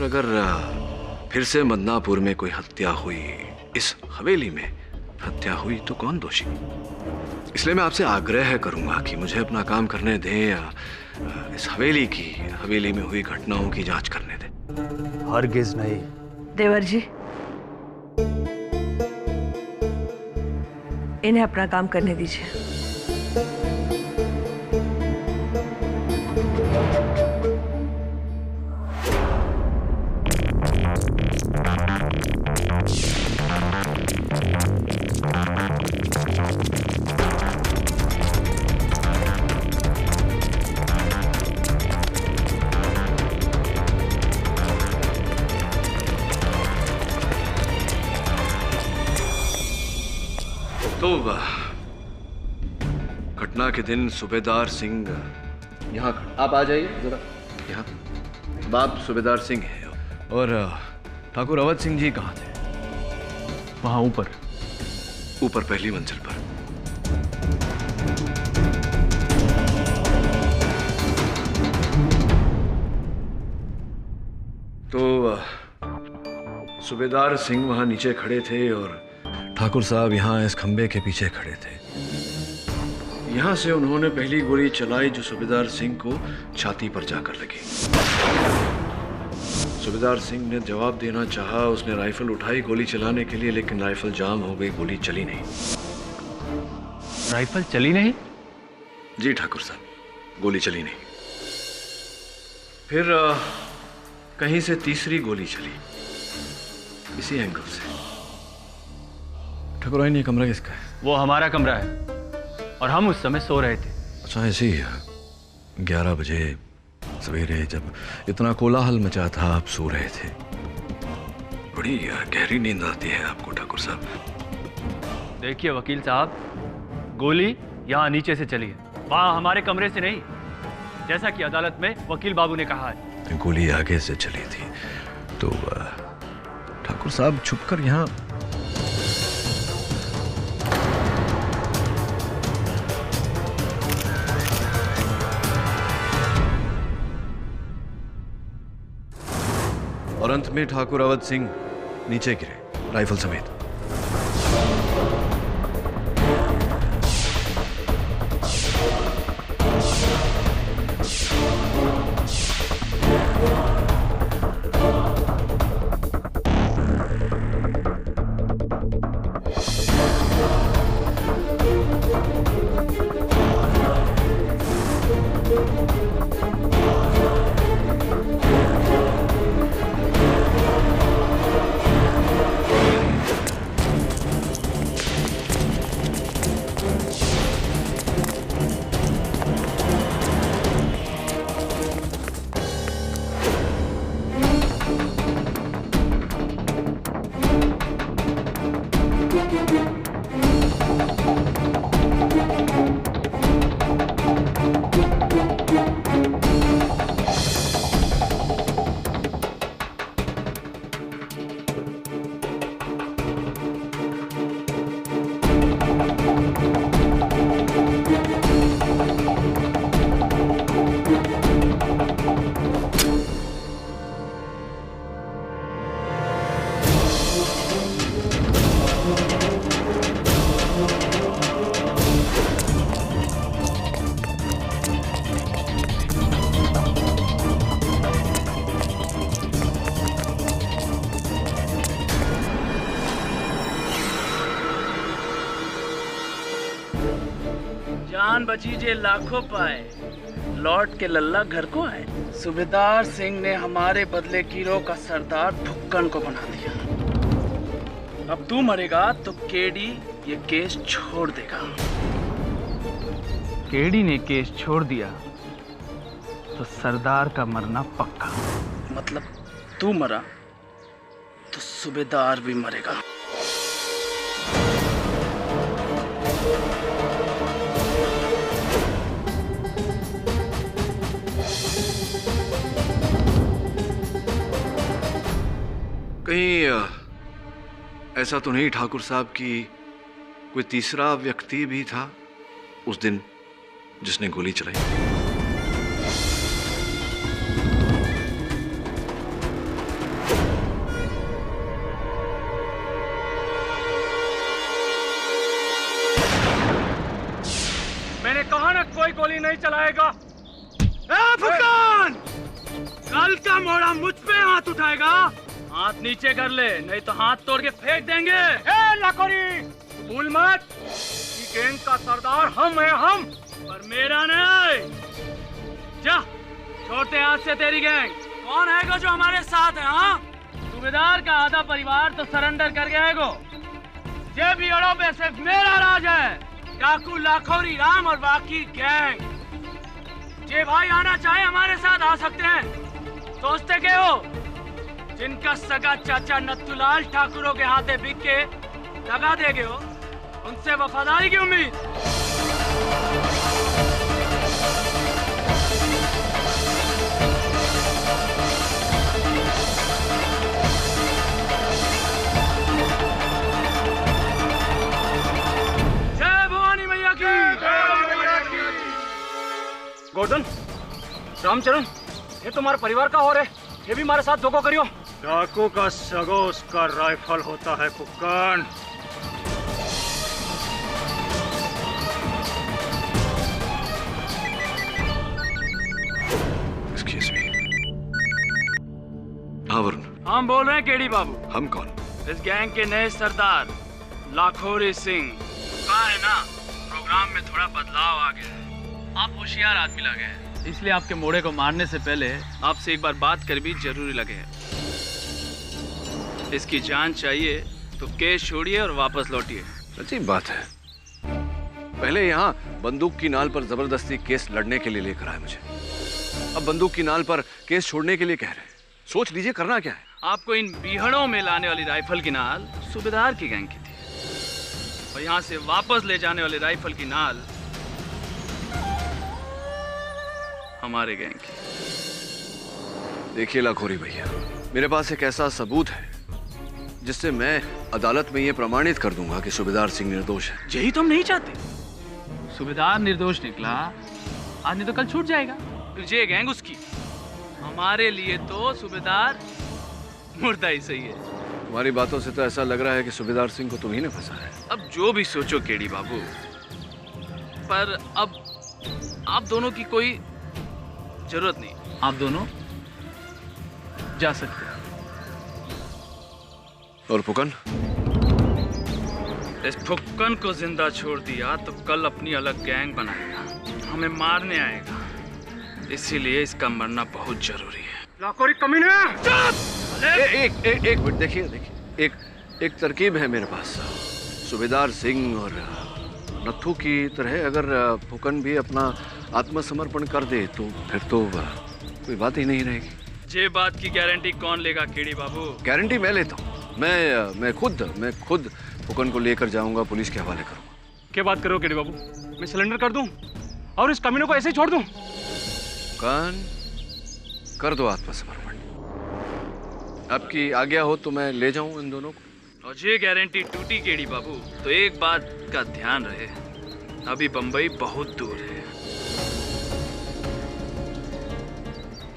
और अगर फिर से मदनापुर में कोई हत्या हुई, इस हवेली में हत्या हुई, तो कौन दोषी? इसलिए मैं आपसे आग्रह करूंगा कि मुझे अपना काम करने दें, इस हवेली में हुई घटनाओं की जांच करने दें। हरगिज नहीं। देवर जी, इन्हें अपना काम करने दीजिए। तो घटना के दिन सूबेदार सिंह यहाँ, आप आ जाइए जरा यहाँ। बाप सूबेदार सिंह है और ठाकुर अवध सिंह जी कहाँ थे? वहां ऊपर पहली मंजिल पर। तो सूबेदार सिंह वहां नीचे खड़े थे और ठाकुर साहब यहाँ इस खंबे के पीछे खड़े थे। यहाँ से उन्होंने पहली गोली चलाई जो सूबेदार सिंह को छाती पर जाकर लगी। सूबेदार सिंह ने जवाब देना चाहा, उसने राइफल उठाई गोली चलाने के लिए, लेकिन राइफल जाम हो गई, गोली चली नहीं। राइफल चली नहीं? जी ठाकुर साहब, गोली चली नहीं। फिर कहीं से तीसरी गोली चली, इसी एंगल से। ठाकुर ये कमरा किसका है? वो हमारा कमरा है और हम उस समय सो रहे थे। अच्छा, ऐसे ही 11 बजे सवेरे जब इतना कोलाहल मचा था, आप सो रहे थे। बड़ी गहरी नींद आती है आपको ठाकुर साहब। देखिए वकील साहब, गोली यहाँ नीचे से चली है, वहाँ हमारे कमरे से नहीं, जैसा कि अदालत में वकील बाबू ने कहा है। गोली आगे से चली थी तो ठाकुर साहब छुपकर यहाँ। और अंत में ठाकुर अवध सिंह नीचे गिरे, राइफल समेत। जान बची जे लाखों पाए, लौट के लल्ला घर को आए। सूबेदार सिंह ने हमारे बदले गिरोह का सरदार भुक्कन को बना दिया। अब तू मरेगा तो केडी ये केस छोड़ देगा। केडी ने केस छोड़ दिया तो सरदार का मरना पक्का। मतलब तू मरा तो सूबेदार भी मरेगा। कहीं ऐसा तो नहीं ठाकुर साहब कि कोई तीसरा व्यक्ति भी था उस दिन जिसने गोली चलाई? मैंने कहा ना कोई गोली नहीं चलाएगा। फुक्कन, कल का मोड़ा मुझ पे हाथ उठाएगा, हाथ नीचे कर ले, नहीं तो हाथ तोड़ के फेंक देंगे। लाखोरी, भूल मत कि गैंग का सरदार हम है, हम, पर मेरा नहीं। जा, छोड़ते हाथ से तेरी गैंग। कौन है जो हमारे साथ है? हाँ, सूबेदार का आधा परिवार तो सरेंडर कर गया है। ये भी अड़ो पे सिर्फ मेरा राज है। डाकू लाखोरी राम और बाकी गैंग। जे भाई आना चाहे हमारे साथ आ सकते हैं। सोचते के हो जिनका सगा चाचा नत्थुलाल ठाकुरों के हाथे बिक के लगा देगे हो, उनसे वफादारी की उम्मीद। जय भवानी मैया की। गोवर्धन, रामचरण, ये तुम्हारे परिवार का और है, ये भी हमारे साथ धोखा करियो। डाकू का सगो उसका राइफल होता है फुक्कन। Excuse me. हाँ वरुण। हम बोल रहे हैं केडी बाबू। हम कौन? इस गैंग के नए सरदार लाखोरी सिंह। कहा है ना, प्रोग्राम में थोड़ा बदलाव आ गया है। आप होशियार आदमी लगे हैं, इसलिए आपके मोड़े को मारने से पहले आपसे एक बार बात कर भी जरूरी लगे है। इसकी जान चाहिए तो केस छोड़िए और वापस लौटिए। अजीब बात है, पहले यहाँ बंदूक की नाल पर जबरदस्ती केस लड़ने के लिए लेकर आए मुझे, अब बंदूक की नाल पर केस छोड़ने के लिए कह रहे हैं। सोच लीजिए करना क्या है। आपको इन बीहड़ों में लाने वाली राइफल की नाल सूबेदार की गैंग की थी, और यहाँ से वापस ले जाने वाली राइफल की नाल हमारे गैंग की। देखिए लाखोरी भैया, मेरे पास एक ऐसा सबूत है जिससे मैं अदालत में ये प्रमाणित कर दूंगा कि सूबेदार सिंह निर्दोष है। यही तो हम नहीं चाहते। सूबेदार निर्दोष निकला, आज नहीं तो कल छूट जाएगा। फिर ये गैंग उसकी। हमारे लिए तो सूबेदार मुर्दा ही सही है। तुम्हारी बातों से तो ऐसा लग रहा है कि सूबेदार सिंह को तुम ही ने फंसा है। अब जो भी सोचो केडी बाबू, पर अब आप दोनों की कोई जरूरत नहीं। आप दोनों जा सकते हैं। और फुकन? इस फुक्कन को जिंदा छोड़ दिया तो कल अपनी अलग गैंग बनाएगा, हमें मारने आएगा। इसीलिए इसका मरना बहुत जरूरी है। लाखोरी कमीने! एक मिनट, देखिए एक तरकीब है मेरे पास। सूबेदार सिंह और नत्थू की तरह अगर फुकन भी अपना आत्मसमर्पण कर दे तो फिर तो कोई बात ही नहीं रहेगी। ये बात की गारंटी कौन लेगा केडी बाबू? गारंटी मैं लेता हूँ। मैं खुद फुकन को लेकर जाऊंगा, पुलिस के हवाले करूंगा। क्या बात करो केडी बाबू, मैं सिलेंडर कर दूं और इस कमीनों को ऐसे ही छोड़ दूं? फुकन, कर दो आत्मसमर्पण। आपकी आज्ञा हो तो मैं ले जाऊं इन दोनों को। और ये गारंटी टूटी केडी बाबू तो एक बात का ध्यान रहे, अभी बंबई बहुत दूर है।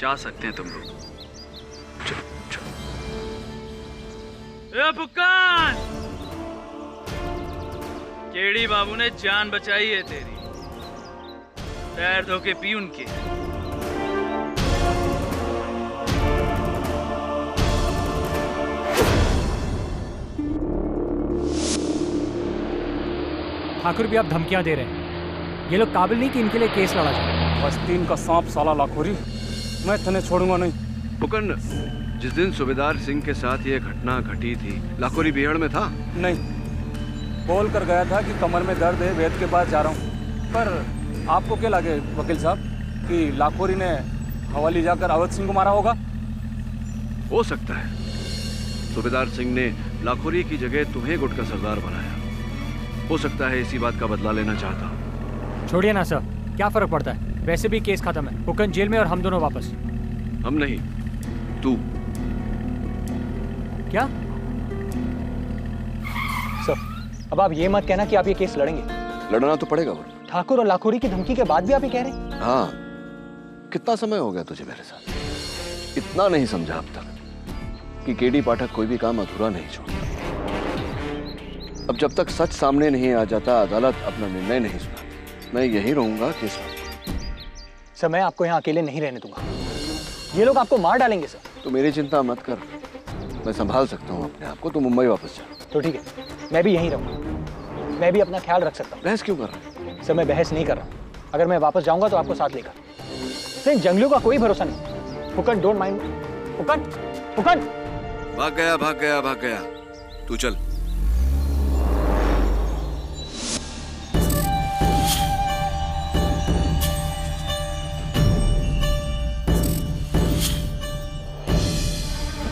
जा सकते हैं तुम लोग। फुक्कन, केडी बाबू ने जान बचाई है तेरी, पैर धो के पी उनके। ठाकुर भी आप धमकियां दे रहे हैं। ये लोग काबिल नहीं कि इनके लिए केस लड़ा जाए। बस तीन का सांप साला लाखोरी, मैं तने छोड़ूंगा नहीं। फुकन, जिस दिन सूबेदार सिंह के साथ ये घटना घटी थी, लाखोरी बिहड़ में था? नहीं, बोल कर गया था कि कमर में दर्द है, वैद्य के पास जा रहा हूँ। पर आपको क्या लगे वकील साहब कि लाखोरी ने हवाली जाकर अवध सिंह को मारा होगा? हो सकता है सूबेदार सिंह ने लाखोरी की जगह तुम्हें गुट का सरदार बनाया। हो सकता है इसी बात का बदला लेना चाहता हूँ। छोड़िए ना सर, क्या फर्क पड़ता है, वैसे भी केस खत्म है। फुकन जेल में और हम दोनों वापस। हम नहीं, तू। क्या सर, अब आप ये मत कहना कि आप ये केस लड़ेंगे। लड़ना तो पड़ेगा वो। ठाकुर और लाखोरी की धमकी के बाद भी आप ये कह रहे हैं? हाँ, कितना समय हो गया तुझे मेरे साथ? इतना नहीं समझा अब तक कि केडी पाठक कोई भी काम अधूरा नहीं छोड़ता। अब जब तक सच सामने नहीं आ जाता, अदालत अपना निर्णय नहीं सुनाती। मैं यहीं रहूंगा केस साहब। सर मैं आपको यहाँ अकेले नहीं रहने दूंगा, ये लोग आपको मार डालेंगे सर। तो मेरी चिंता मत कर, मैं संभाल सकता हूँ अपने आप को। तू मुंबई वापस जा। तो ठीक है, मैं भी यहीं रहूंगा, मैं भी अपना ख्याल रख सकता हूँ। बहस क्यों कर रहा है? सर मैं बहस नहीं कर रहा हूँ, अगर मैं वापस जाऊंगा तो आपको साथ लेकर। सर इन जंगलियों का कोई भरोसा नहीं। Phukan don't mind. फुकन फुकन भाग गया भाग गया भाग गया। तू चल।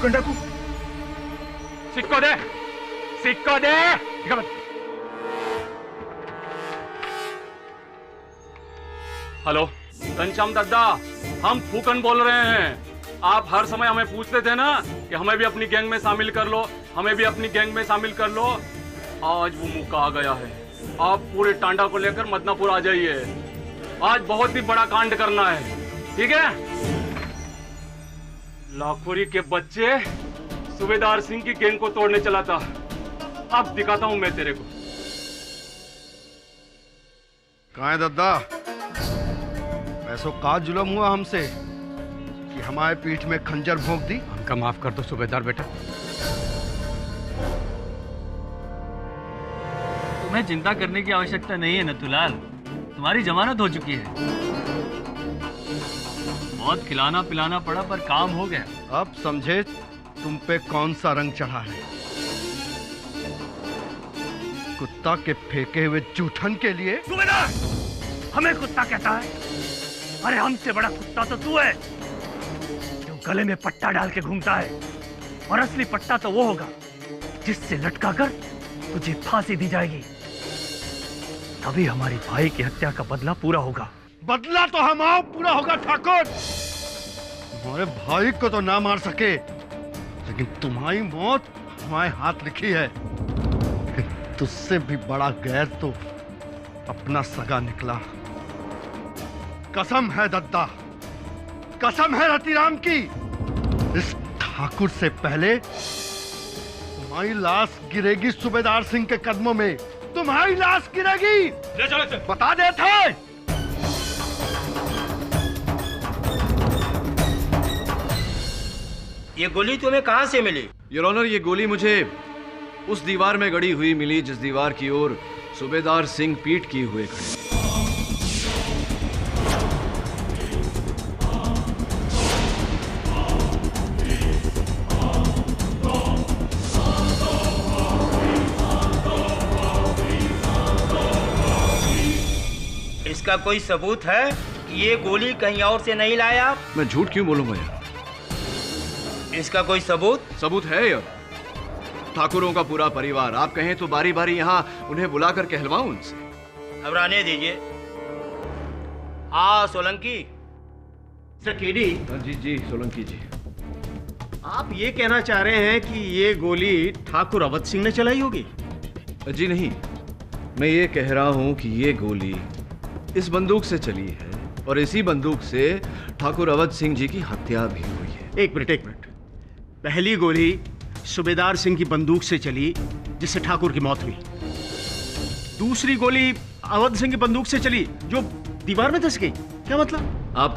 डाकू सिक्को दे, सिक्को दे। हेलो घनश्याम दादा, हम फूकन बोल रहे हैं। आप हर समय हमें पूछते थे ना कि हमें भी अपनी गैंग में शामिल कर लो, हमें भी अपनी गैंग में शामिल कर लो। आज वो मौका आ गया है। आप पूरे टांडा को लेकर मदनापुर आ जाइए। आज बहुत ही बड़ा कांड करना है, ठीक है? लाखोरी के बच्चे सूबेदार सिंह की गैंग को तोड़ने चला था। अब दिखाता हूं मैं तेरे को। कहाँ है दद्दा? ऐसो का जुल्म हुआ हमसे कि हमारे पीठ में खंजर भोंक दी? हमका माफ कर दो सूबेदार बेटा। तुम्हें चिंता करने की आवश्यकता नहीं है नथुलाल, तुम्हारी जमानत हो चुकी है। बहुत खिलाना पिलाना पड़ा पर काम हो गया। अब समझे तुम पे कौन सा रंग चढ़ा है। कुत्ता के फेंके हुए जूठन के लिए। सूबेदार, हमें कुत्ता कहता है? अरे हमसे बड़ा कुत्ता तो तू है, जो गले में पट्टा डाल के घूमता है। और असली पट्टा तो वो होगा जिससे लटका कर तुझे फांसी दी जाएगी। तभी हमारी भाई की हत्या का बदला पूरा होगा। बदला तो हमारा पूरा होगा ठाकुर। तुम्हारे भाई को तो ना मार सके, लेकिन तुम्हारी मौत हमारे हाथ लिखी है। तुझसे भी बड़ा गैर तो अपना सगा निकला। कसम है दद्दा, कसम है रतिराम की, इस ठाकुर से पहले तुम्हारी लाश गिरेगी सूबेदार सिंह के कदमों में। तुम्हारी लाश गिरेगी। ले चलो इसे। बता देते। ये गोली तुम्हें कहाँ से मिली? योर ऑनर, ये गोली मुझे उस दीवार में गड़ी हुई मिली जिस दीवार की ओर सूबेदार सिंह पीठ किए हुए खड़े। इसका कोई सबूत है कि ये गोली कहीं और से नहीं लाया आप? मैं झूठ क्यों बोलूंगा यार? इसका कोई सबूत? सबूत है यार। ठाकुरों का पूरा परिवार, आप कहें तो बारी बारी यहाँ उन्हें बुलाकर कहलवाऊं उनसे। घबराने दीजिए। हाँ सोलंकी। सकेडी, जी जी सोलंकी जी। आप ये कहना चाह रहे हैं कि ये गोली ठाकुर अवध सिंह ने चलाई होगी? जी नहीं, मैं ये कह रहा हूँ कि ये गोली इस बंदूक से चली है और इसी बंदूक से ठाकुर अवध सिंह जी की हत्या भी हुई है। एक मिनट। पहली गोली सूबेदार सिंह की बंदूक से चली जिससे ठाकुर की मौत हुई। दूसरी गोली अवध सिंह की बंदूक से चली जो दीवार में धंस गई। क्या मतलब? आप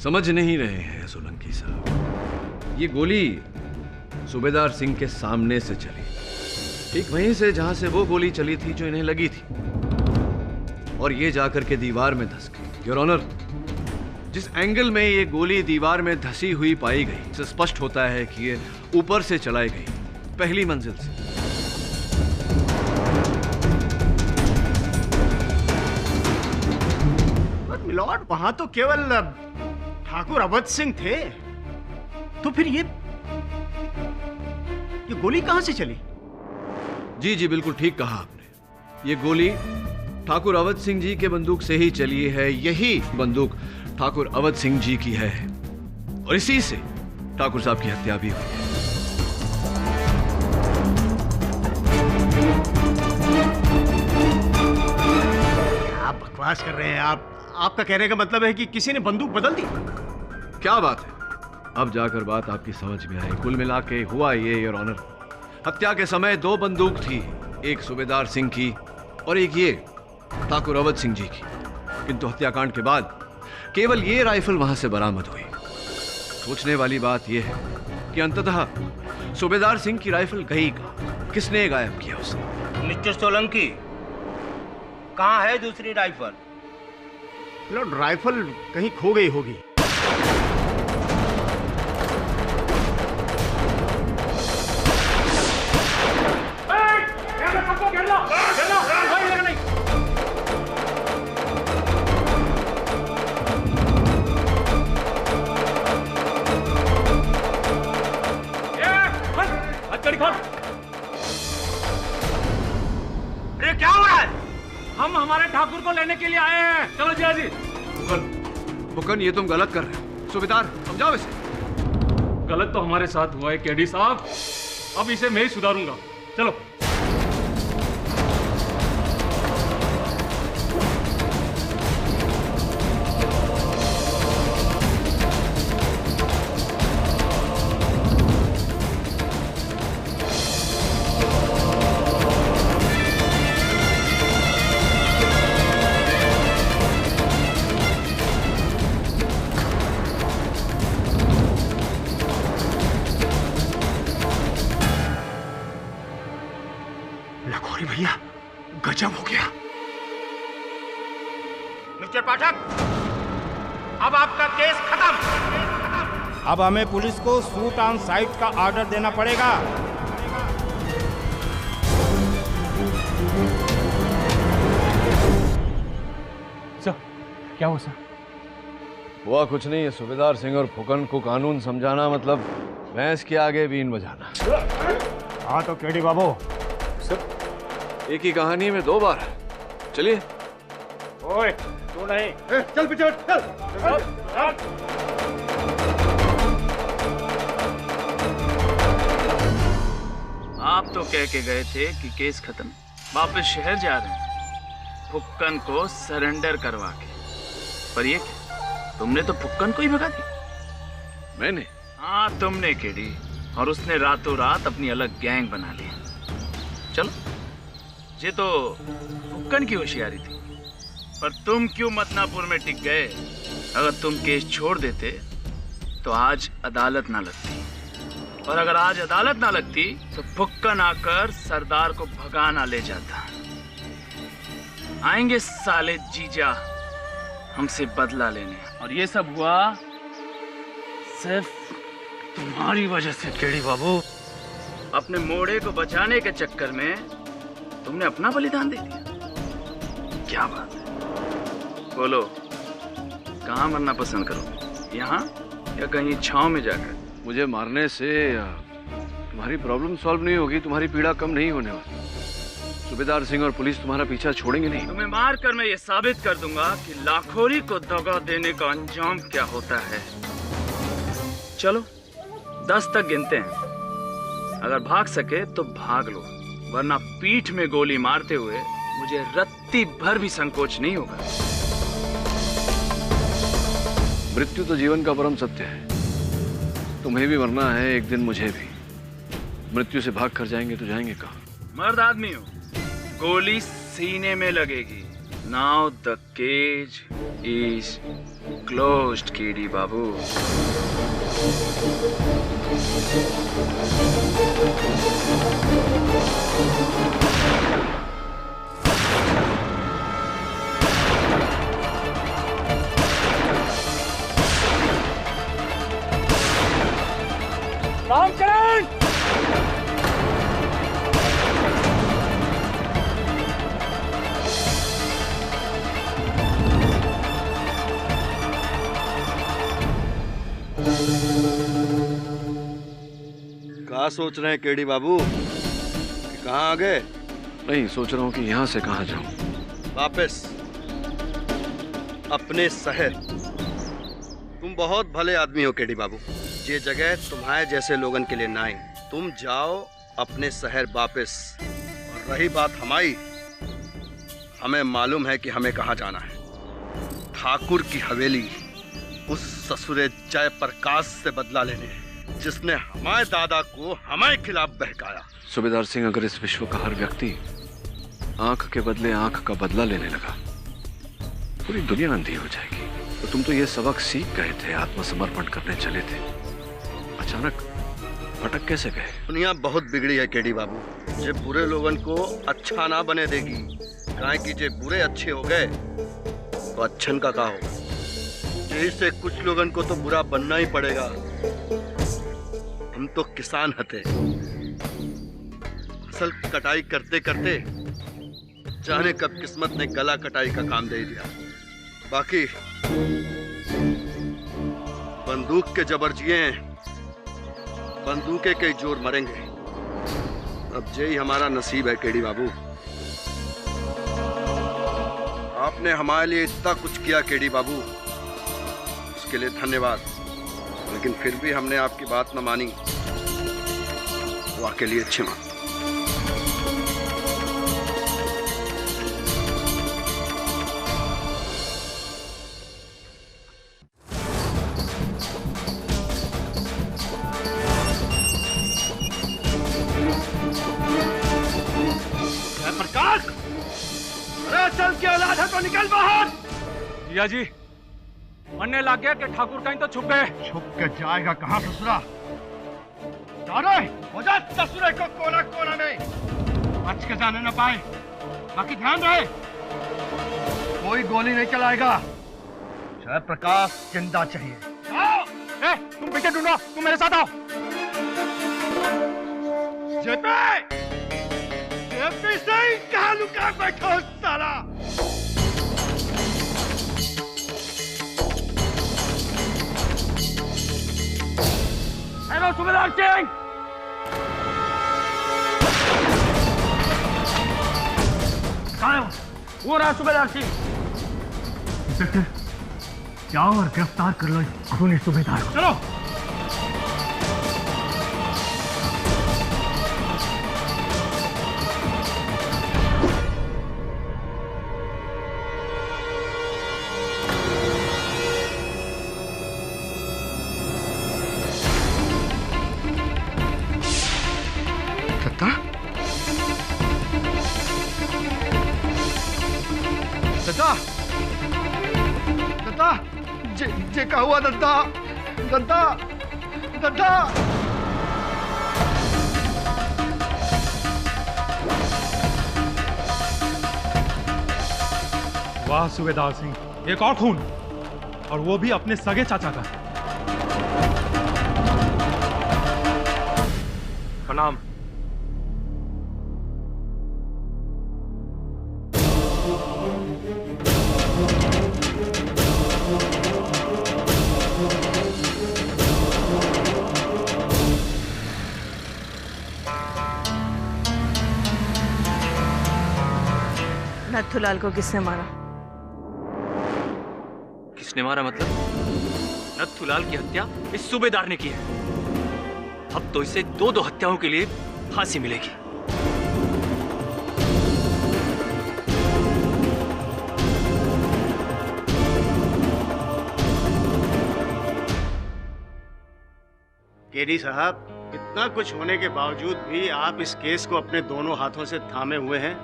समझ नहीं रहे हैं सोलंकी साहब। ये गोली सूबेदार सिंह के सामने से चली, ठीक वहीं से जहां से वो गोली चली थी जो इन्हें लगी थी, और ये जाकर के दीवार में धंस गई। योर ऑनर, जिस एंगल में ये गोली दीवार में धंसी हुई पाई गई, इससे स्पष्ट होता है कि ये ऊपर से चलाई गई, पहली मंजिल से। मिलॉर्ड, वहां तो केवल ठाकुर अवध सिंह थे, तो फिर ये गोली कहां से चली? जी जी बिल्कुल ठीक कहा आपने। ये गोली ठाकुर अवध सिंह जी के बंदूक से ही चली है। यही बंदूक ठाकुर अवध सिंह जी की है और इसी से ठाकुर साहब की हत्या भी हुई है। आप बकवास कर रहे हैं। आपका कहने का मतलब है कि किसी ने बंदूक बदल दी? क्या बात है, अब जाकर बात आपकी समझ में आई। कुल मिला के हुआ ये योर ऑनर, हत्या के समय दो बंदूक थी, एक सूबेदार सिंह की और एक ये ठाकुर अवध सिंह जी की। किंतु हत्याकांड के बाद केवल ये राइफल वहां से बरामद हुई। सोचने वाली बात यह है कि अंततः सूबेदार सिंह की राइफल गई कहां? किसने गायब किया उसे? मिस्टर सोलंकी, कहाँ है दूसरी राइफल? लॉर्ड, राइफल कहीं खो गई होगी। अरे क्या हो रहा है? हम हमारे ठाकुर को लेने के लिए आए हैं। चलो जी जी। फुकन, ये तुम गलत कर रहे हो। सूबेदार, समझाओ इसे। गलत तो हमारे साथ हुआ है केडी साहब, अब इसे मैं ही सुधारूंगा। चलो। भैया, गजब हो गया। मिस्टर पाठक, अब आपका केस खत्म। अब हमें पुलिस को शूट ऑन साइट का ऑर्डर देना पड़ेगा। सर, क्या हुआ सर? हुआ कुछ नहीं है। सूबेदार सिंह और फुकन को कानून समझाना मतलब भैंस के आगे बीन बजाना। हाँ तो केडी बाबू, एक ही कहानी में दो बार। चलिए। ओए, तू नहीं। चल पीछे, चल। आप तो कह के गए थे कि केस खत्म, वापस शहर जा रहे हैं फुक्कन को सरेंडर करवा के। पर ये क्या? तुमने तो फुक्कन को ही भगा दी। मैंने? हाँ तुमने केडी, और उसने रातों रात अपनी अलग गैंग बना ली। चलो, ये तो फुक्कन की होशियारी थी, पर तुम क्यों मदनापुर में टिक गए? अगर तुम केस छोड़ देते तो आज अदालत ना लगती, और अगर आज अदालत ना लगती तो फुक्कन आकर सरदार को भगाना ले जाता। आएंगे साले जीजा हमसे बदला लेने, और ये सब हुआ सिर्फ तुम्हारी वजह से केडी बाबू। अपने मोड़े को बचाने के चक्कर में तुमने अपना बलिदान दे दिया। क्या बात है? बोलो, कहाँ मरना पसंद करो, यहाँ या कहीं छांव में जाकर? मुझे मारने से तुम्हारी प्रॉब्लम सॉल्व नहीं होगी, तुम्हारी पीड़ा कम नहीं होने वाली। सूबेदार सिंह और पुलिस तुम्हारा पीछा छोड़ेंगे नहीं। तुम्हें मार कर मैं ये साबित कर दूंगा कि लाखोरी को दगा देने का अंजाम क्या होता है। चलो 10 तक गिनते हैं, अगर भाग सके तो भाग लो, वरना पीठ में गोली मारते हुए मुझे रत्ती भर भी संकोच नहीं होगा। मृत्यु तो जीवन का परम सत्य है। तुम्हें भी मरना है एक दिन, मुझे भी। मृत्यु से भाग कर जाएंगे तो जाएंगे कहाँ? मर्द आदमी हो, गोली सीने में लगेगी। Now the cage is closed KD Babu. Ramcharan! क्या सोच रहे हैं केडी बाबू कि कहाँ आ गए? नहीं, सोच रहा हूँ कि यहाँ से कहाँ जाऊँ। वापस अपने शहर। तुम बहुत भले आदमी हो केडी बाबू। ये जगह तुम्हारे जैसे लोगन के लिए नहीं। तुम जाओ अपने शहर वापस। और रही बात हमारी, हमें मालूम है कि हमें कहाँ जाना है। ठाकुर की हवेली, उस ससुरे जयप्रकाश से बदला लेने जिसने हमारे दादा को हमारे खिलाफ बहकाया। सूबेदार सिंह, अगर इस विश्व का हर व्यक्ति आंख के बदले आंख का बदला लेने लगा पूरी दुनिया अंधी हो जाएगी। तो तुम तो ये सबक सीख गए थे, आत्मसमर्पण करने चले थे, अचानक भटक कैसे गए? दुनिया बहुत बिगड़ी है केडी बाबू। जे बुरे लोगन को अच्छा ना बने देगी, काहे कि जे बुरे अच्छे हो गए तो अच्छन का होगा। जैसे कुछ लोगन को तो बुरा बनना ही पड़ेगा। हम तो किसान हते, फसल कटाई करते करते जाने कब किस्मत ने गला कटाई का काम दे दिया। बाकी बंदूक के जबर जिए, बंदूके के जोर मरेंगे। अब यही हमारा नसीब है केडी बाबू। आपने हमारे लिए इतना कुछ किया केडी बाबू, उसके लिए धन्यवाद। लेकिन फिर भी हमने आपकी बात न मानी, तो आपके लिए क्षमा। प्रकाश, अरे चल के औलाद है तो निकल बाहर। जिया जी, मरने लग गया कि ठाकुर कहीं तो छुप गए। छुप के जाएगा कहाँ ससुरा? हो जा ससुरे को कोना कोना में, बच के जाने न पाए। बाकी ध्यान रहे, कोई गोली नहीं चलाएगा। जयप्रकाश जिंदा चाहिए। तुम पीछे ढूंढो, तुम मेरे साथ आओ। जेपी से कहाँ लुका बैठो साला? हेलो सुबेदार सिंह। कहाँ है वो रहा सुबेदार सिंह। इंस्पेक्टर, जाओ और गिरफ्तार कर लो इस खूनी सुबेदार को। चलो। दद्दा, दद्दा, जे का हुआ दद्दा, दद्दा, दद्दा। वाह सुबेदार सिंह, एक और खून, और वो भी अपने सगे चाचा का। प्रणाम। नथुलाल को किसने मारा? किसने मारा मतलब? नथुलाल की हत्या इस सूबेदार ने की है। अब तो इसे दो हत्याओं के लिए फांसी मिलेगी। केडी साहब, इतना कुछ होने के बावजूद भी आप इस केस को अपने दोनों हाथों से थामे हुए हैं।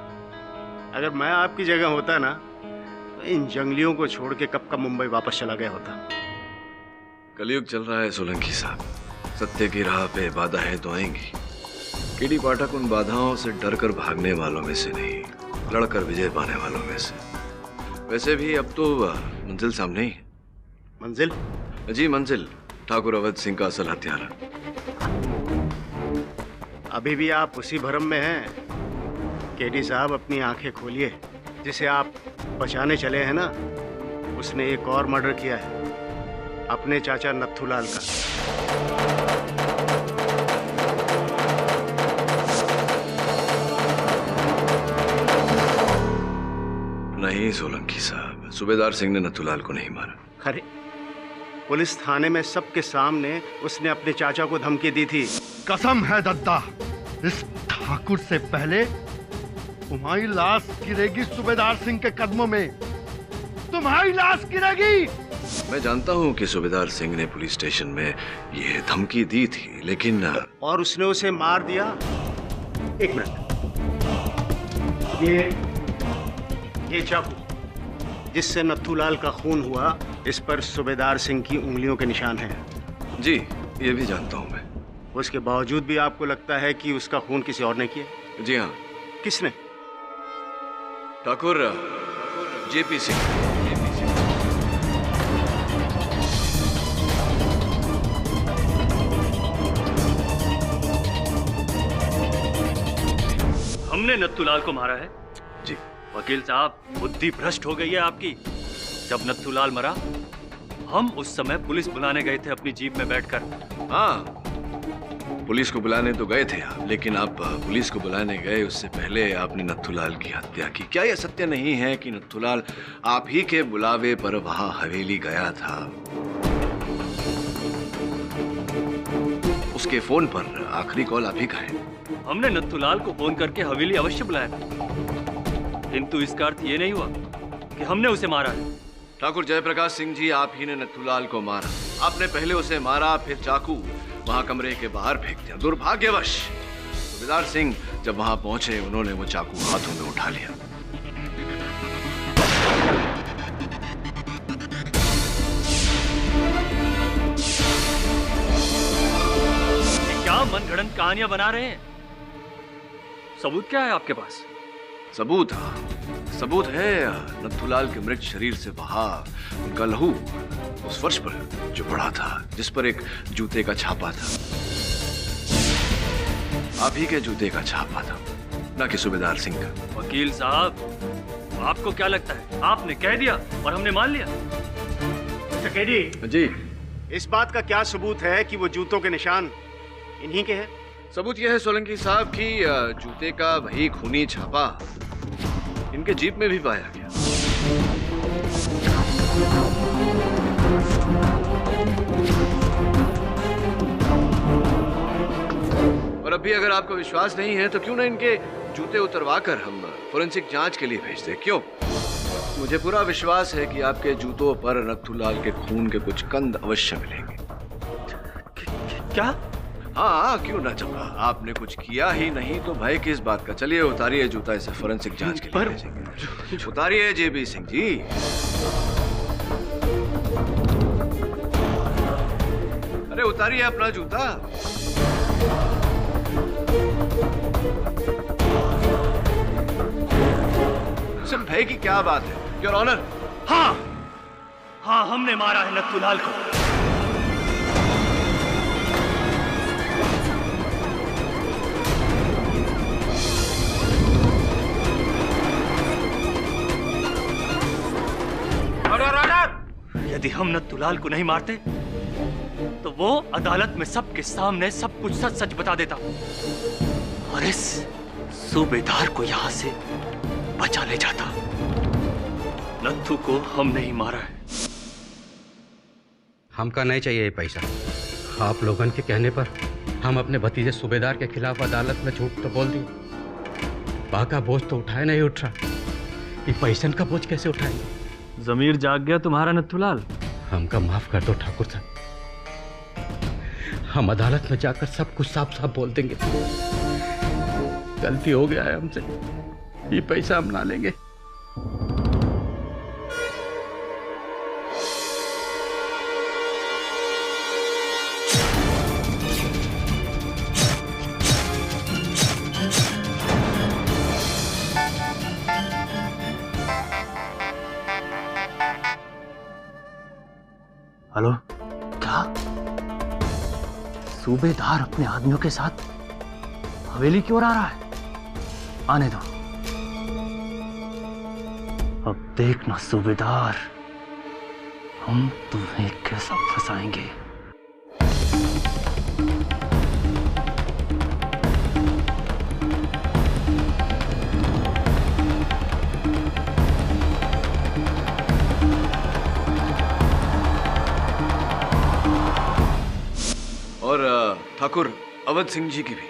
अगर मैं आपकी जगह होता ना, तो इन जंगलियों को छोड़ के कब का मुंबई वापस चला गया होता। कलयुग चल रहा है सोलंकी साहब, सत्य की राह पे बाधाएं तो आएंगी। केडी पाठक उन बाधाओं से डरकर भागने वालों में से नहीं, लड़कर विजय पाने वालों में से। वैसे भी अब तो मंजिल सामने ही है। मंजिल? जी मंजिल, ठाकुर अवध सिंह का असल हत्यारा। अभी भी आप उसी भ्रम में हैं? केडी साहब, अपनी आंखें खोलिए। जिसे आप बचाने चले हैं ना, उसने एक और मर्डर किया है, अपने चाचा नथुलाल का। नहीं सोलंकी साहब, सूबेदार सिंह ने नथुलाल को नहीं मारा। अरे, पुलिस थाने में सबके सामने उसने अपने चाचा को धमकी दी थी। कसम है दद्दा, इस ठाकुर से पहले तुम्हारी लाश गिरेगी सूबेदार सिंह के कदमों में। तुम्हारी लाश गिरेगी। मैं जानता हूं कि सूबेदार सिंह ने पुलिस स्टेशन में ये धमकी दी थी, लेकिन और उसने उसे मार दिया। एक मिनट, ये चाकू जिससे नथुलाल का खून हुआ, इस पर सूबेदार सिंह की उंगलियों के निशान हैं। जी, ये भी जानता हूँ मैं। उसके बावजूद भी आपको लगता है कि उसका खून किसी और ने किया? जी हाँ। किसने? ठाकुर जेपी सिंह। हमने नत्थूलाल को मारा है? जी। वकील साहब, बुद्धि भ्रष्ट हो गई है आपकी। जब नत्थूलाल मरा, हम उस समय पुलिस बुलाने गए थे अपनी जीप में बैठकर। हाँ, पुलिस को बुलाने तो गए थे आप, लेकिन आप पुलिस को बुलाने गए उससे पहले आपने नत्थूलाल की हत्या की। क्या यह सत्य नहीं है कि नत्थूलाल आप ही के बुलावे पर वहां हवेली गया था? उसके फोन पर आखिरी कॉल आप ही का है। हमने नत्थूलाल को फोन करके हवेली अवश्य बुलाया, किंतु इसका अर्थ ये नहीं हुआ कि हमने उसे मारा है। ठाकुर जयप्रकाश सिंह जी, आप ही ने नत्थूलाल को मारा। आपने पहले उसे मारा, फिर चाकू वहां कमरे के बाहर फेंक दिया। दुर्भाग्यवश सूबेदार सिंह जब वहां पहुंचे, उन्होंने वो चाकू हाथों में उठा लिया। क्या मनगढ़ंत कहानियां बना रहे हैं? सबूत क्या है आपके पास? सबूत? सबूत है नत्थूलाल के मृत शरीर से बहा उनका लहू उस फर्श पर जो पड़ा था, जिस पर एक जूते का छापा था। आप ही के जूते का छापा था, ना कि सूबेदार सिंह का। वकील साहब, आपको क्या लगता है आपने कह दिया और हमने मान लिया? चकेदी जी, इस बात का क्या सबूत है कि वो जूतों के निशान इन्हीं के हैं? सबूत यह है सोलंकी साहब कि जूते का वही खूनी छापा इनके जीप में भी पाया गया। और अभी अगर आपको विश्वास नहीं है तो क्यों ना इनके जूते उतरवाकर हम फोरेंसिक जांच के लिए भेज दें? क्यों? मुझे पूरा विश्वास है कि आपके जूतों पर नत्थूलाल के खून के कुछ कंद अवश्य मिलेंगे। क्या? हाँ, क्यों ना। जब आपने कुछ किया ही नहीं तो भय किस बात का? चलिए उतारिए जूता, इसे फोरेंसिक जांच के लिए भेजेंगे। उतारिए जेबी सिंह जी। अरे उतारिए अपना जूता। सिर्फ भय की क्या बात है, योर ऑनर? हाँ, हाँ, हमने मारा है नत्थूलाल को। यदि हम नत्थूलाल को नहीं मारते तो वो अदालत में सबके सामने सब कुछ सच सच बता देता और इस सूबेदार को यहां से बचा ले जाता। नत्थू को हम नहीं मारा है। हमका नहीं चाहिए ये पैसा। आप लोगों के कहने पर हम अपने भतीजे सूबेदार के खिलाफ अदालत में झूठ तो बोल दिए। बाका बोझ तो उठाए नहीं उठ रहा, ये पैसन का बोझ कैसे उठाएंगे? जमीर जाग गया तुम्हारा नत्थूलाल। हमका माफ कर दो ठाकुर साहब, हम अदालत में जाकर सब कुछ साफ साफ बोल देंगे। गलती हो गया है हमसे, ये पैसा हम ना लेंगे। हेलो, क्या सूबेदार अपने आदमियों के साथ हवेली की ओर आ रहा है? आने दो। अब देखना सूबेदार, हम तुम्हें कैसा फंसाएंगे। और ठाकुर अवध सिंह जी की भी।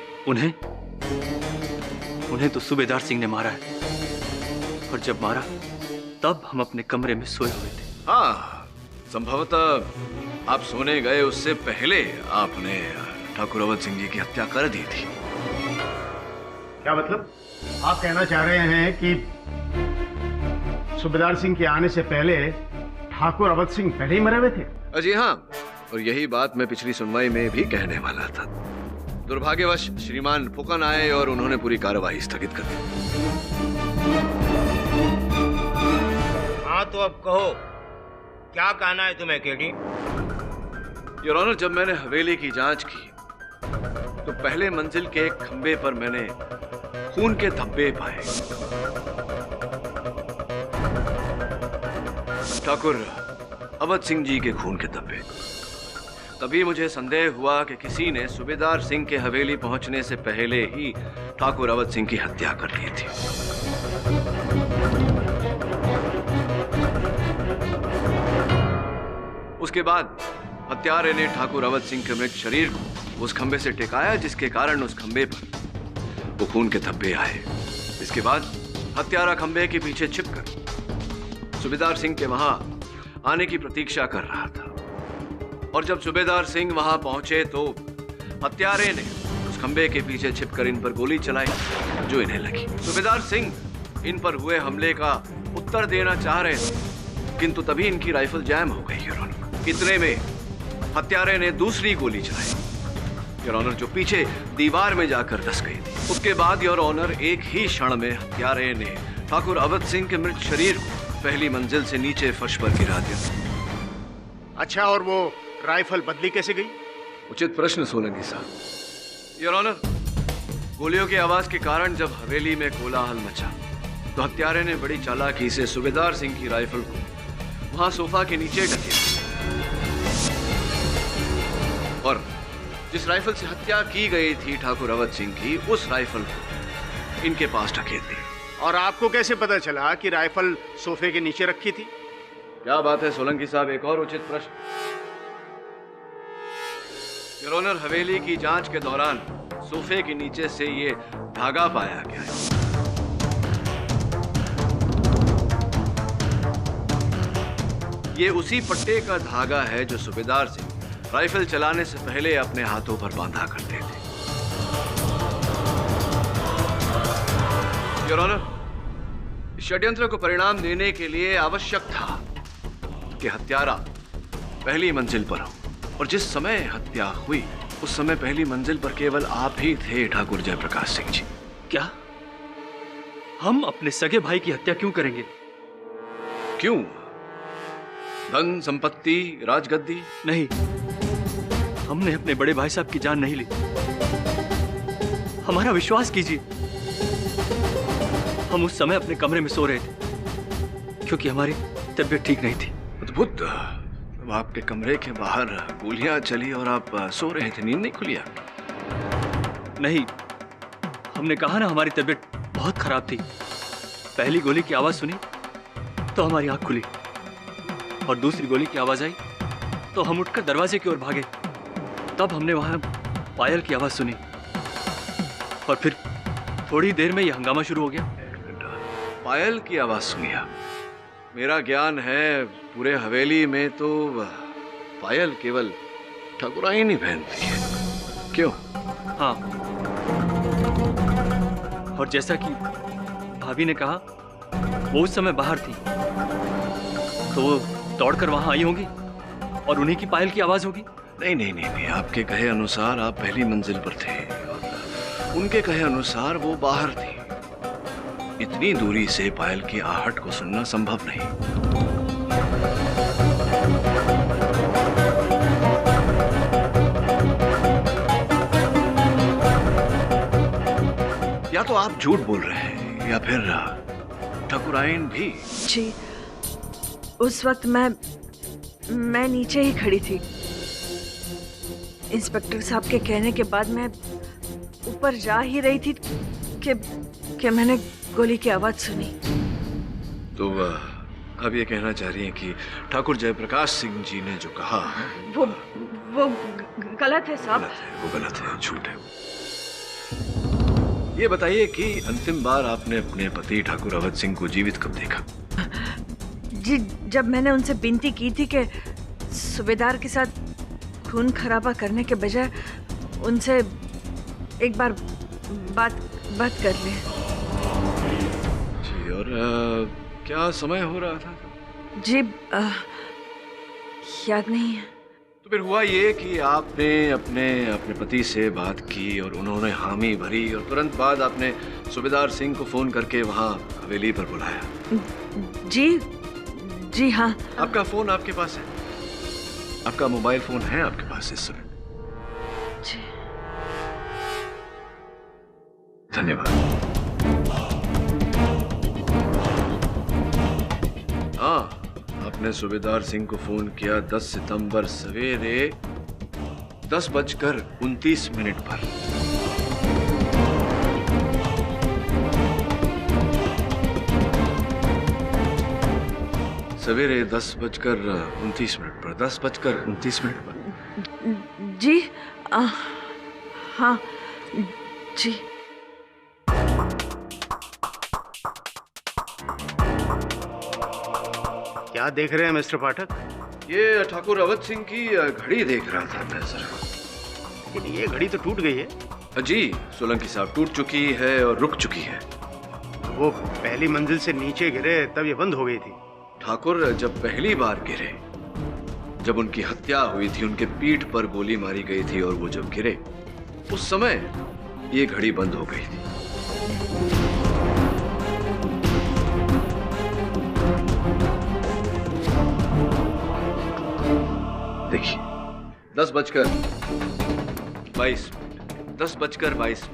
उन्हें तो सूबेदार सिंह ने मारा है, और जब मारा तब हम अपने कमरे में सोए हुए थे। हाँ, संभवतः आप सोने गए उससे पहले आपने ठाकुर अवध सिंह जी की हत्या कर दी थी। क्या मतलब? आप कहना चाह रहे हैं कि सूबेदार सिंह के आने से पहले ठाकुर अवध सिंह पहले ही मरे हुए थे? जी हाँ, और यही बात मैं पिछली सुनवाई में भी कहने वाला था। दुर्भाग्यवश श्रीमान फुकन आए और उन्होंने पूरी कार्यवाही स्थगित कर दी। हाँ तो अब कहो, क्या कहना है तुम्हें केडी? योर ऑनर, जब मैंने हवेली की जांच की तो पहले मंजिल के एक खंबे पर मैंने खून के धब्बे पाए। ठाकुर अवध सिंह जी के खून के धब्बे। तभी मुझे संदेह हुआ कि किसी ने सूबेदार सिंह के हवेली पहुंचने से पहले ही ठाकुर अवध सिंह की हत्या कर दी थी। उसके बाद हत्यारे ने ठाकुर अवध सिंह के मृत शरीर को उस खंबे से टिकाया, जिसके कारण उस खंबे पर वो खून के धब्बे आए। इसके बाद हत्यारा खंबे के पीछे छिपकर सूबेदार सिंह के वहां आने की प्रतीक्षा कर रहा था, और जब सूबेदार सिंह वहां पहुंचे तो हत्यारे ने उस खंबे के पीछे छिपकर इन पर गोली चलाई जो इन्हें लगी। सूबेदार सिंह इन पर हुए हमले का उत्तर देना चाह रहे थे, किंतु तभी इनकी राइफल जैम हो गई। योर ऑनर, इतने में हत्यारे ने दूसरी गोली चलाई, योर ऑनर, जो पीछे दीवार में जाकर धस गई थी। उसके बाद योर ऑनर, एक ही क्षण में हत्यारे ने ठाकुर अवध सिंह के मृत शरीर को पहली मंजिल से नीचे फर्श पर गिरा दिया। अच्छा, और वो राइफल बदली कैसे गई? उचित प्रश्न सोलंकी साहब। योर ऑनर, गोलियों की आवाज के कारण जब हवेली में कोलाहल मचा तो हत्यारे ने बड़ी चालाकी से सूबेदार सिंह की राइफल को वहां सोफा के नीचे ढकेल और जिस राइफल से हत्या की गई थी ठाकुर अवध सिंह की, उस राइफल को इनके पास ढकेल दिया। और आपको कैसे पता चला कि राइफल सोफे के नीचे रखी थी? क्या बात है सोलंकी साहब, एक और उचित प्रश्न। योर ऑनर, हवेली की जांच के दौरान सोफे के नीचे से ये धागा पाया गया है। ये उसी पट्टे का धागा है जो सूबेदार सिंह राइफल चलाने से पहले अपने हाथों पर बांधा करते थे। योर ऑनर, षड्यंत्र को परिणाम देने के लिए आवश्यक था कि हत्यारा पहली मंजिल पर हो, और जिस समय हत्या हुई उस समय पहली मंजिल पर केवल आप ही थे ठाकुर जयप्रकाश सिंह जी। क्या हम अपने सगे भाई की हत्या क्यों करेंगे? क्यों? धन संपत्ति, राजगद्दी? नहीं, हमने अपने बड़े भाई साहब की जान नहीं ली। हमारा विश्वास कीजिए, हम उस समय अपने कमरे में सो रहे थे क्योंकि हमारी तबीयत ठीक नहीं थी। अद्भुत। आपके कमरे के बाहर गोलियां चली और आप सो रहे थे, नींद नहीं खुली आपकी? नहीं, हमने कहा ना हमारी तबीयत बहुत खराब थी। पहली गोली की आवाज सुनी तो हमारी आंख खुली, और दूसरी गोली की आवाज आई तो हम उठकर दरवाजे की ओर भागे। तब हमने वहां पायल की आवाज सुनी, और फिर थोड़ी देर में यह हंगामा शुरू हो गया। पायल की आवाज सुनी आप? मेरा ज्ञान है पूरे हवेली में तो पायल केवल ठाकुराइन ही पहनती है। क्यों? हाँ, और जैसा कि भाभी ने कहा, वो उस समय बाहर थी, तो वो दौड़कर वहां आई होंगी और उन्हीं की पायल की आवाज होगी। नहीं नहीं नहीं नहीं, आपके कहे अनुसार आप पहली मंजिल पर थे और उनके कहे अनुसार वो बाहर थी। इतनी दूरी से पायल की आहट को सुनना संभव नहीं। या तो आप झूठ बोल रहे हैं या फिर ठाकुराइन भी। जी, उस वक्त मैं नीचे ही खड़ी थी। इंस्पेक्टर साहब के कहने के बाद मैं ऊपर जा ही रही थी कि मैंने गोली की आवाज सुनी। तो अब ये कहना चाह रही हैं कि ठाकुर जयप्रकाश सिंह जी ने जो कहा वो गलत है साहब। वो गलत है, झूठ है। ये बताइए कि अंतिम बार आपने अपने पति ठाकुर अवध सिंह को जीवित कब देखा? जी, जब मैंने उनसे विनती की थी कि सूबेदार के साथ खून खराबा करने के बजाय उनसे एक बार बात कर ले। जी, और क्या समय हो रहा था? जी याद नहीं है। तो फिर हुआ ये कि आपने अपने पति से बात की और उन्होंने हामी भरी और तुरंत बाद आपने सूबेदार सिंह को फोन करके वहाँ हवेली पर बुलाया। जी हाँ। आपका फोन आपके पास है? आपका मोबाइल फोन है आपके पास इस समय? जी। धन्यवाद। हाँ, आपने सूबेदार सिंह को फोन किया 10 सितंबर सवेरे 10:29 पर। सवेरे 10:29 पर 10:29 पर। जी हाँ जी। क्या देख रहे हैं मिस्टर पाठक? ये ठाकुर अवध सिंह की घड़ी देख रहा था मैं सर। लेकिन ये घड़ी तो टूट गई है। जी, सोलंकी साहब, टूट चुकी है और रुक चुकी है। वो पहली मंजिल से नीचे गिरे तब ये बंद हो गई थी। ठाकुर जब पहली बार गिरे, जब उनकी हत्या हुई थी, उनके पीठ पर गोली मारी गई थी और वो जब गिरे उस समय ये घड़ी बंद हो गई थी। देखिए 10:22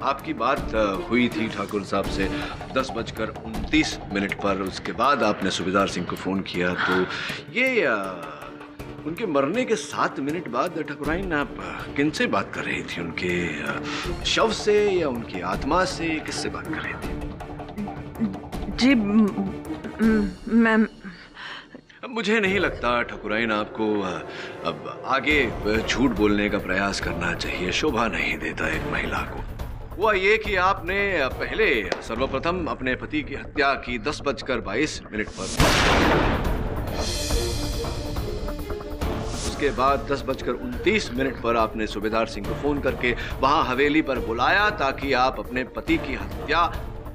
आपकी बात हुई थी ठाकुर साहब से 10:29 पर। उसके बाद आपने सूबेदार सिंह को फोन किया तो ये उनके मरने के 7 मिनट बाद ठाकुराइन आप किनसे बात कर रही थी? उनके शव से या उनकी आत्मा से? किससे बात कर रही थी? जी मैम, मुझे नहीं लगता ठाकुराइन आपको अब आगे झूठ बोलने का प्रयास करना चाहिए। शोभा नहीं देता एक महिला को। हुआ ये कि आपने पहले सर्वप्रथम अपने पति की हत्या की 10:22 पर। उसके बाद 10:29 पर आपने सूबेदार सिंह को फोन करके वहां हवेली पर बुलाया ताकि आप अपने पति की हत्या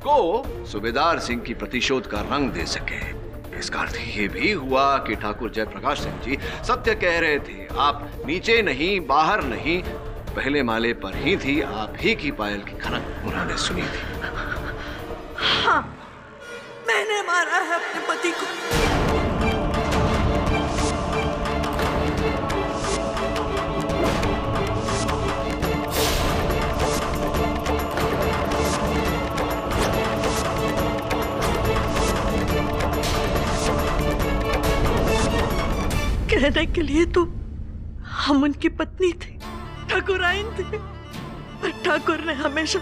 को सूबेदार सिंह की प्रतिशोध का रंग दे सके। इसका अर्थ ये भी हुआ कि ठाकुर जयप्रकाश सिंह जी सत्य कह रहे थे। आप नीचे नहीं, बाहर नहीं, पहले माले पर ही थी। आप ही की पायल की खनक उन्होंने सुनी थी। हाँ, मैंने मारा है अपने पति को। कहने के लिए तो हम उनकी पत्नी थे, ठाकुराइन थे, पर ठाकुर ने हमेशा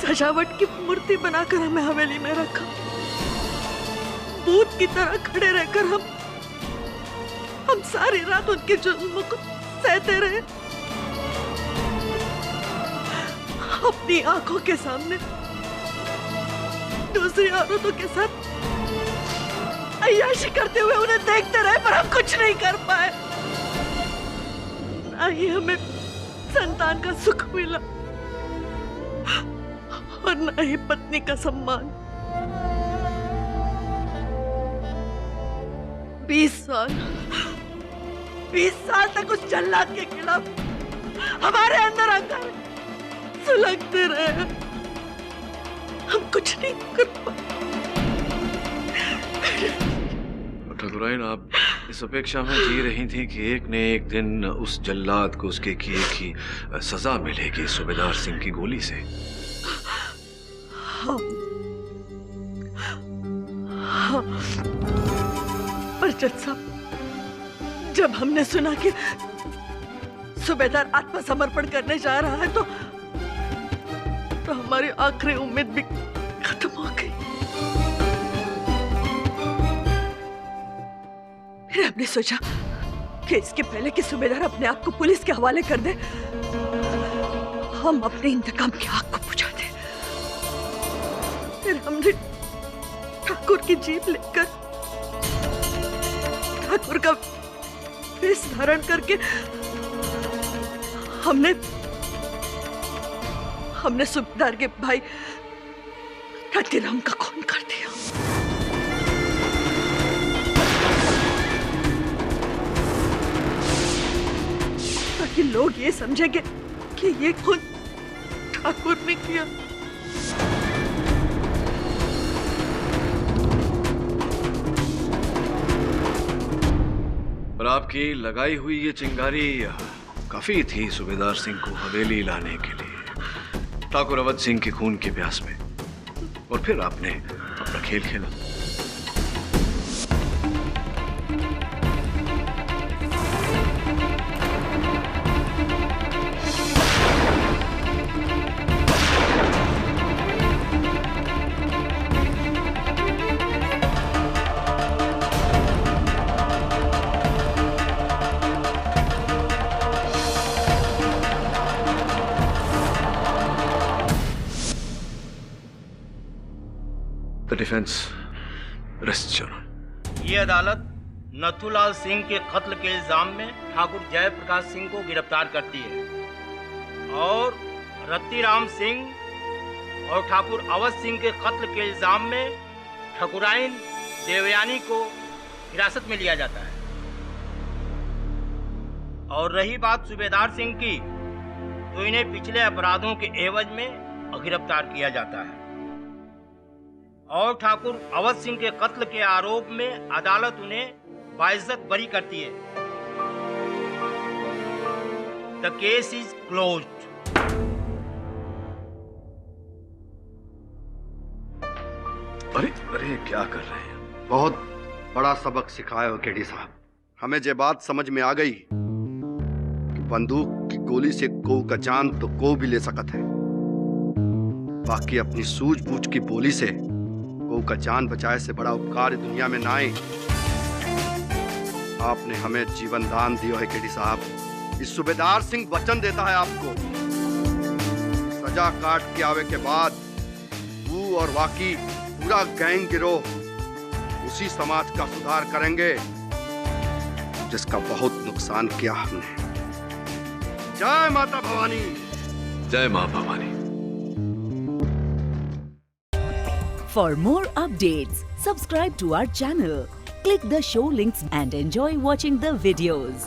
सजावट की मूर्ति बनाकर हमें हवेली में रखा। भूत की तरह खड़े रहकर हम सारी रात उनके जुल्म को सहते रहे। अपनी आंखों के सामने दूसरी औरतों के साथ अय्याशी करते हुए उन्हें देखते रहे, पर हम कुछ नहीं कर पाए। ना ही हमें संतान का सुख मिला और ना ही पत्नी का सम्मान। 20 साल तक उस जल्लाद के खिलाफ हमारे अंदर अंदर सुलगते रहे। हम कुछ नहीं कर पाए। ठाकुराइन, आप इस अपेक्षा में जी रही थी कि एक न एक दिन उस जल्लाद को उसके किए की सजा मिलेगी सूबेदार सिंह की गोली से। हाँ। पर जज साहब, जब हमने सुना कि सूबेदार आत्मसमर्पण करने जा रहा है तो हमारी आखिरी उम्मीद भी खत्म हो गई। फिर हमने सोचा कि इसके पहले कि सूबेदार अपने आप को पुलिस के हवाले कर दे, हम अपने इंतकाम की आग को बुझा दें। फिर हमने ठाकुर की जीप लेकर ठाकुर का वेश धारण करके हमने सूबेदार के भाई रतिराम का खून कर दिया। ताकि लोग ये समझेंगे कि ये खून ठाकुर ने किया। पर आपकी लगाई हुई ये चिंगारी काफी थी सूबेदार सिंह को हवेली लाने के लिए, ठाकुर अवध सिंह के खून के प्यास में, और फिर आपने अपना खेल खेला। The defense rests your honor. ये अदालत नथुलाल सिंह के कत्ल के इल्जाम में ठाकुर जयप्रकाश सिंह को गिरफ्तार करती है और रतिराम सिंह और ठाकुर अवध सिंह के कत्ल के इल्जाम में ठाकुराइन देवयानी को हिरासत में लिया जाता है। और रही बात सूबेदार सिंह की, तो इन्हें पिछले अपराधों के एवज में गिरफ्तार किया जाता है और ठाकुर अवध सिंह के कत्ल के आरोप में अदालत उन्हें बाइज्जत बरी करती है। The case is closed. अरे अरे क्या कर रहे हैं? बहुत बड़ा सबक सिखाया हो केडी साहब। हमें ये बात समझ में आ गई कि बंदूक की गोली से को का जान तो को भी ले सकत है, बाकी अपनी सूझबूझ की बोली से को का जान बचाए से बड़ा उपकार दुनिया में ना आए। आपने हमें जीवन दान दिया है केडी साहब। इस सूबेदार सिंह वचन देता है आपको, सजा काट के आवे के बाद वो और वाकी पूरा गैंग गिरोह उसी समाज का सुधार करेंगे जिसका बहुत नुकसान किया हमने। जय माता भवानी। जय मां Bhavani. For more updates, subscribe to our channel, click the show links and enjoy watching the videos.